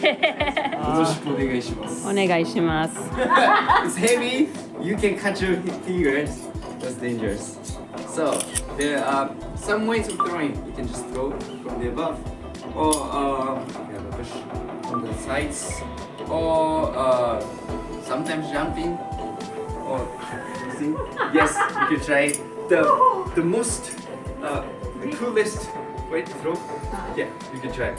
お願いします。 It's heavy. You can cut your fingers. That's dangerous. So there are some ways of throwing. You can just throw from the above, or you have a push on the sides, or sometimes jumping, or using. Yes, you can try the most the coolest way to throw. Yeah, you can try.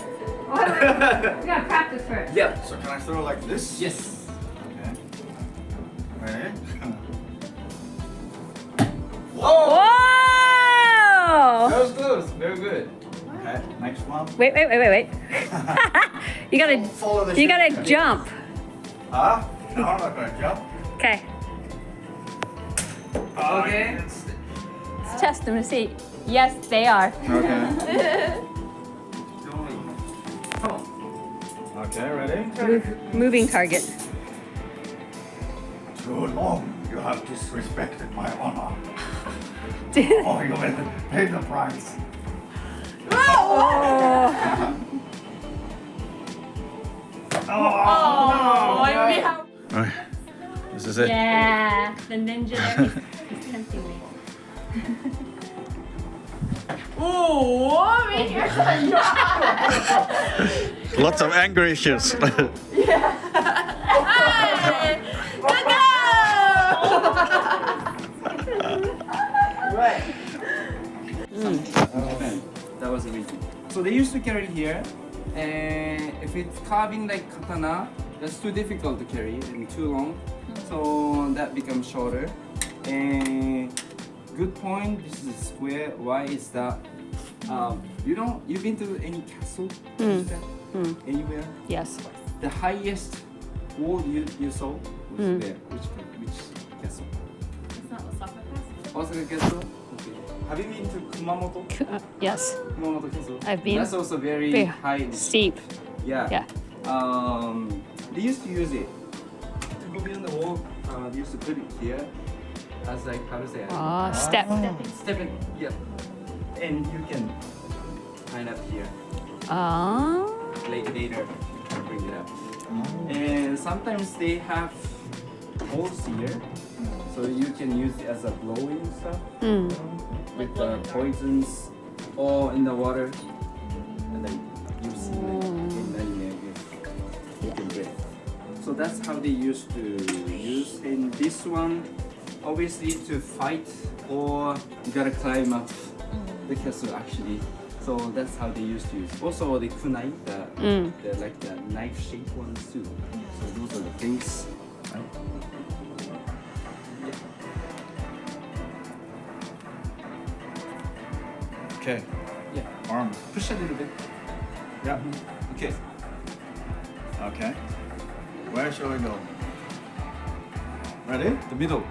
We gotta practice first. Yeah. So can I throw like this? Yes. Okay. Ready? Whoa! That was close. Very good. Okay. Next one. Wait. You Follow the gotta shuriken. jump. Huh? No, I'm not gonna jump. Okay. Okay. Let's test them to see. Yes, they are. Okay. Come on. Okay, ready? Moving target. Too long. You have disrespected my honor. Oh, you will pay the price. Oh. Alright. This is it. Yeah, the ninja there. He's tempting me. Lots of anger issues. That was the reason. So they used to carry it here, and if it's carving like katana, that's too difficult to carry and too long. So that becomes shorter. And good point. This is a square. Why is that? You've been to any castle? Anywhere? Yes. The highest wall you saw was there. Which castle? It's not Osaka. Osaka Castle. Okay. Have you been to Kumamoto? Yes. Kumamoto Castle. I've been. That's also very Very high. steep. Yeah. Yeah. They used to use it to go beyond the wall. They used to put it here as like how to say it? Step. Stepping. Yeah. And you can climb up here. Later, you can bring it up. And sometimes they have holes here, so you can use it as a blowing stuff with poisons or in the water. And then you see you can breathe. So that's how they used to use. And this one, obviously, to fight or you gotta climb up the castle actually. So that's how they used to use. Also the kunai, the like the knife-shaped ones too. So those are the things. Right? Okay. Yeah. Arm. Push a little bit. Yeah. Okay. Okay. Where shall we go? Ready? The middle.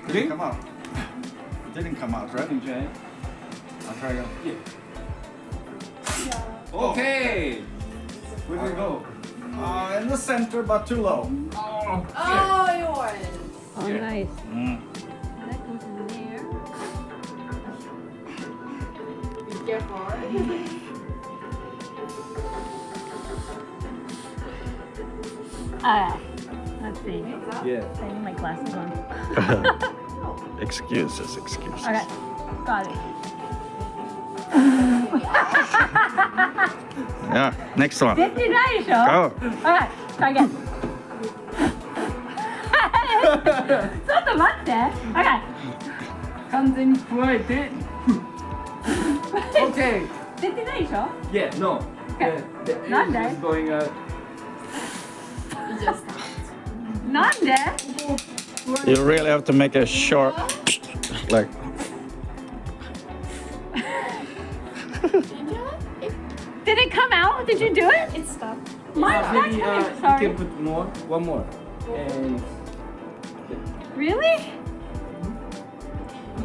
Didn't come out. It didn't come out, right? Okay. I'll try again. Yeah. Okay. Where do we go? In the center, but too low. Oh. Yours. Oh, nice. That goes in there. Be careful. Let's see. Yeah. I need my glasses on. Excuses. Okay, got it. Yeah, next one. 出てないでしょ Go. Okay, try again. ちょっと待って。Okay. 完全に加えて。Okay. 出てないでしょ Yeah. No. Okay. The Not air that. is going out. You just なんで You really have to make a short, like. Did it come out? Did you do it? It's stuck. Mine's not Maybe coming. you Sorry. can put more. One more. And Really?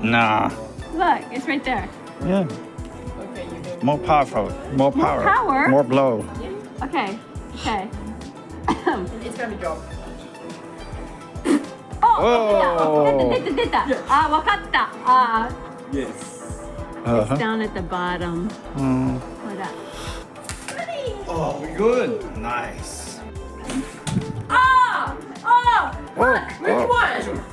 Nah. Look, it's right there. Yeah. Okay, you do. More powerful. More power. power? More blow. Okay. Okay. It's gonna be dropped. Oh, Oh. 出た。あ、わかった。あ、yes. It's down at the bottom. Hold up. Oh, we good. Nice. Oh! Oh! Look! Oh. Which one?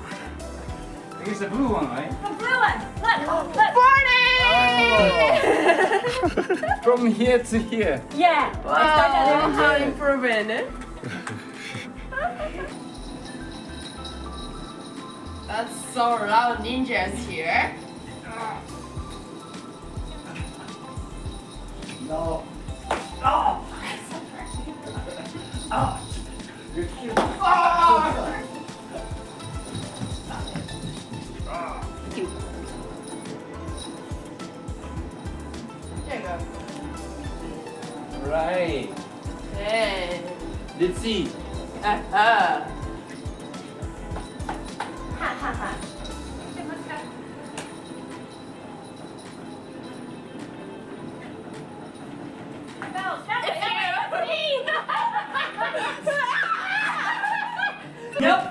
Here's the blue one, right? The blue one! Look! Look! From here to here. Yeah! Wow, how good. improving. That's so loud, ninjas here. No. Oh. Oh. You're cute. Right. Hey. Let's see. Nope.